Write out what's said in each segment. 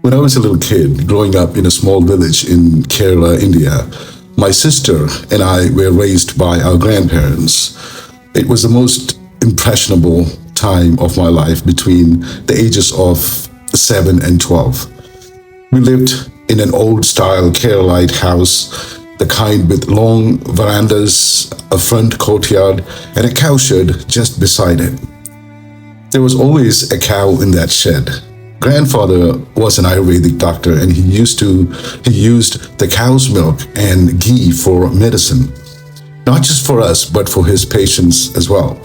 When I was a little kid growing up in a small village in Kerala, India, my sister and I were raised by our grandparents. It was the most impressionable time of my life between the ages of 7 and 12. We lived in an old style Keralite house, the kind with long verandas, a front courtyard, and a cowshed just beside it. There was always a cow in that shed. Grandfather was an Ayurvedic doctor and he used the cow's milk and ghee for medicine, not just for us, but for his patients as well.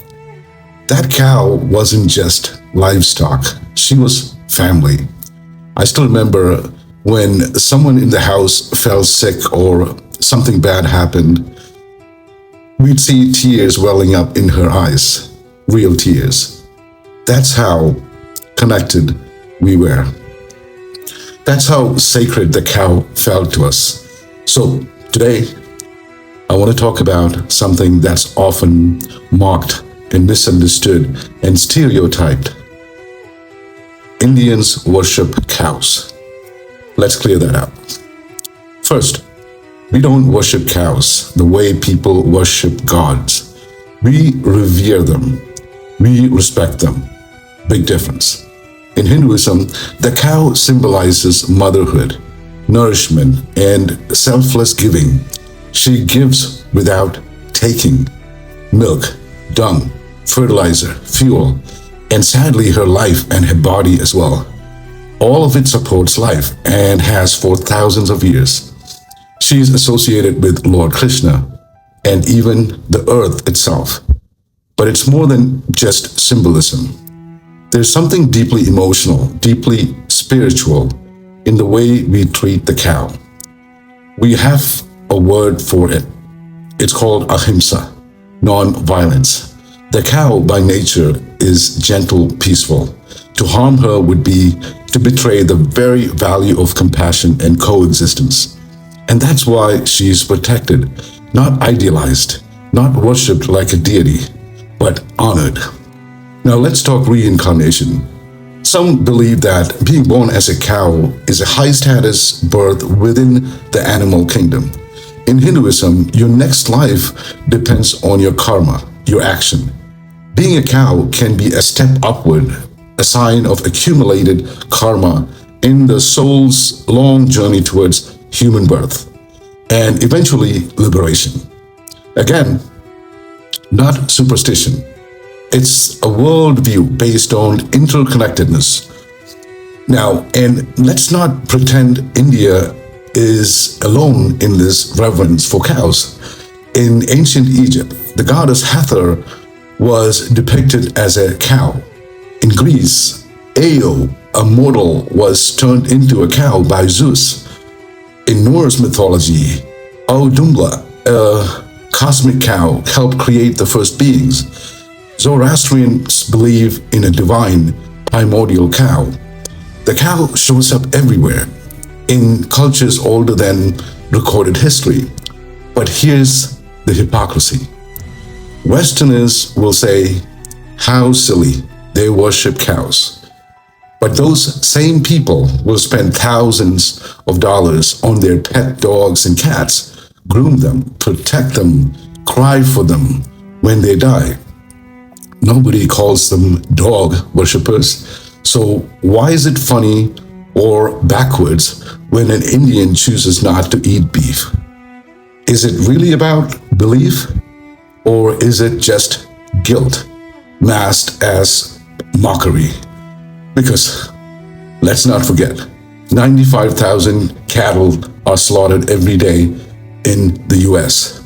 That cow wasn't just livestock, she was family. I still remember when someone in the house fell sick or something bad happened, we'd see tears welling up in her eyes, real tears. That's how connected we were. That's how sacred the cow felt to us. So today, I want to talk about something that's often mocked and misunderstood and stereotyped. Indians worship cows. Let's clear that up. First, we don't worship cows the way people worship gods. We revere them. We respect them. Big difference. In Hinduism, the cow symbolizes motherhood, nourishment, and selfless giving. She gives without taking milk, dung, fertilizer, fuel, and sadly her life and her body as well. All of it supports life and has for thousands of years. She is associated with Lord Krishna and even the earth itself. But it's more than just symbolism. There's something deeply emotional, deeply spiritual in the way we treat the cow. We have a word for it. It's called ahimsa, non-violence. The cow by nature is gentle, peaceful. To harm her would be to betray the very value of compassion and coexistence. And that's why she is protected, not idealized, not worshipped like a deity, but honored. Now let's talk reincarnation. Some believe that being born as a cow is a high-status birth within the animal kingdom. In Hinduism, your next life depends on your karma, your action. Being a cow can be a step upward, a sign of accumulated karma in the soul's long journey towards human birth and eventually liberation. Again, not superstition. It's a worldview based on interconnectedness. Now, and let's not pretend India is alone in this reverence for cows. In ancient Egypt, the goddess Hathor was depicted as a cow. In Greece, Io, a mortal, was turned into a cow by Zeus. In Norse mythology, Audumla, a cosmic cow, helped create the first beings. Zoroastrians believe in a divine, primordial cow. The cow shows up everywhere, in cultures older than recorded history. But here's the hypocrisy. Westerners will say, how silly, they worship cows. But those same people will spend thousands of dollars on their pet dogs and cats, groom them, protect them, cry for them when they die. Nobody calls them dog worshippers. So why is it funny or backwards when an Indian chooses not to eat beef? Is it really about belief? Or is it just guilt masked as mockery? Because let's not forget, 95,000 cattle are slaughtered every day in the US.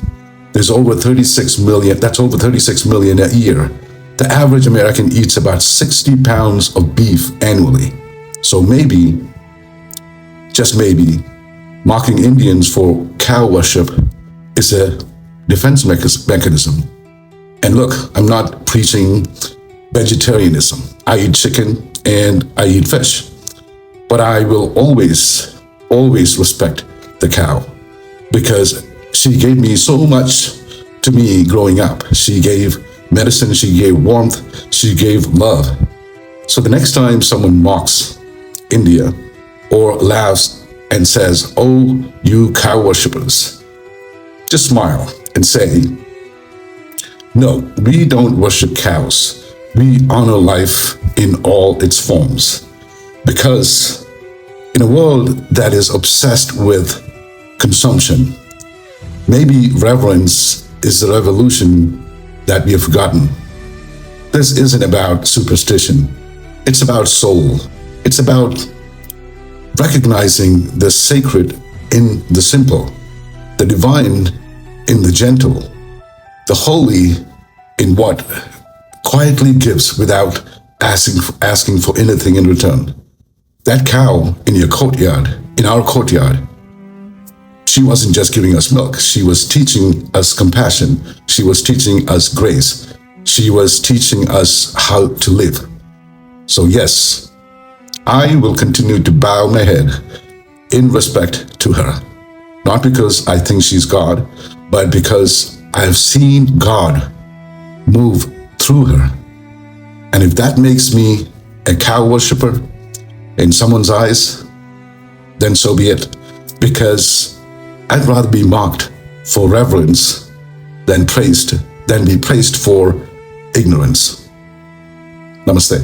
There's over 36 million, that's over 36 million a year. The average American eats about 60 pounds of beef annually. So maybe, just maybe, mocking Indians for cow worship is a defense mechanism. And look, I'm not preaching vegetarianism. I eat chicken and I eat fish. But I will always respect the cow because she gave me so much to me growing up. She gave medicine, she gave warmth, she gave love. So the next time someone mocks India, or laughs and says, "Oh, you cow worshippers." Just smile and say, "No, we don't worship cows. We honor life in all its forms." Because in a world that is obsessed with consumption, maybe reverence is the revolution that we have forgotten. This isn't about superstition. It's about soul. It's about recognizing the sacred in the simple, the divine in the gentle, the holy in what quietly gives without asking for anything in return. That cow in your courtyard, in our courtyard, she wasn't just giving us milk. She was teaching us compassion. She was teaching us grace. She was teaching us how to live. So yes, I will continue to bow my head in respect to her. Not because I think she's God, but because I've seen God move through her. And if that makes me a cow worshiper in someone's eyes, then so be it. Because I'd rather be mocked for reverence than be praised for ignorance. Namaste.